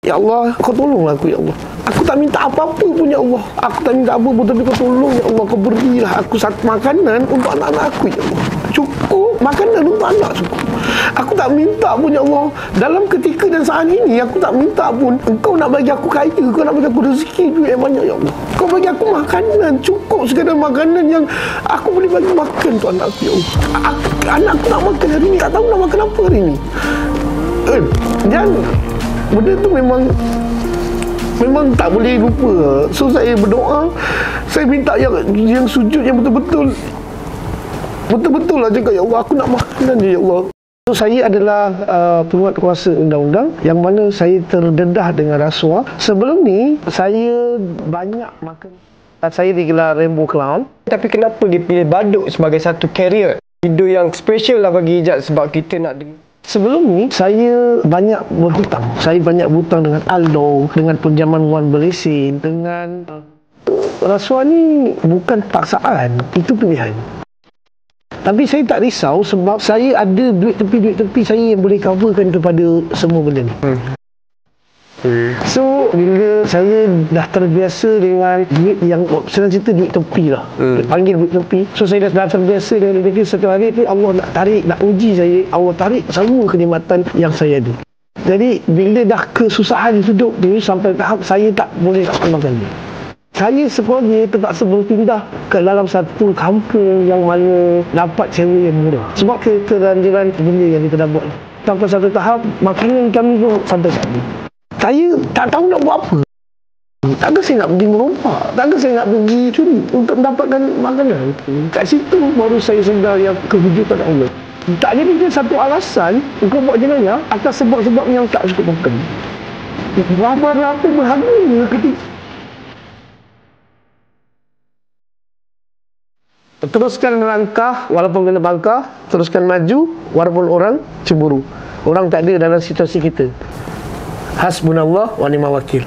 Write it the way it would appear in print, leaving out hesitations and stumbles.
Ya Allah, kau tolonglah aku, ya Allah. Aku tak minta apa-apa pun, ya Allah. Aku tak minta apa pun, tapi kau tolong, ya Allah. Kau berilah aku satu makanan untuk anak-anak aku, ya Allah. Cukup makanan untuk anak, cukup. Aku tak minta pun, ya Allah. Dalam ketika dan saat ini, aku tak minta pun. Engkau nak bagi aku kaya, kau nak bagi aku rezeki duit yang banyak, ya Allah. Kau bagi aku makanan, cukup sekadar makanan yang aku boleh bagi makan untuk anak aku, ya Allah. Anak aku nak makan hari ni, tak tahu nak makan apa hari ni. Dan benda tu memang tak boleh lupa. So saya berdoa, saya minta yang sujud yang betul-betul lah cakap, ya Allah, aku nak makanan je, ya Allah. So saya adalah penguat kuasa undang-undang yang mana saya terdedah dengan rasuah. Sebelum ni saya banyak makan. Saya digelar Rainbow Clown. Tapi kenapa dia pilih badut sebagai satu career? Video yang special lah bagi Ijat sebab kita nak dengar. Sebelum ni, saya banyak berhutang. Saya banyak berhutang dengan Aldo, dengan pinjaman wang berlesen, dengan... Rasuah ni bukan paksaan, itu pilihan. Tapi saya tak risau sebab saya ada duit tepi saya yang boleh coverkan kepada semua benda ni. So, bila saya dah terbiasa dengan duit yang, senang cerita duit tepi lah. Panggil duit tepi. So, saya dah terbiasa dengan duit tepi. Satu hari ni Allah nak tarik, nak uji saya. Allah tarik semua kenikmatan yang saya ada. Jadi, bila dah kesusahan hidup ni, sampai tahap saya tak boleh nak makan dia. Saya sebenarnya terpaksa berpindah ke dalam satu kampung yang mana dapat sewa yang murah. Sebab keteranjuran benda yang kita dah buat. Sampai satu tahap, makanan kami pun sampai saat ini. Saya tak tahu nak buat apa. Takkan saya nak pergi merompak, takkan saya nak pergi curi untuk mendapatkan makanan. Kat situ baru saya sedar yang kewujudan Allah. Tak jadi dia satu alasan untuk buat jenayah atas sebab-sebab yang tak cukup makan. Berapa berharganya ketika teruskan langkah walaupun kena bangkah, teruskan maju walaupun orang cemburu. Orang tak ada dalam situasi kita. Hasbunallah wa ni'mal wakil.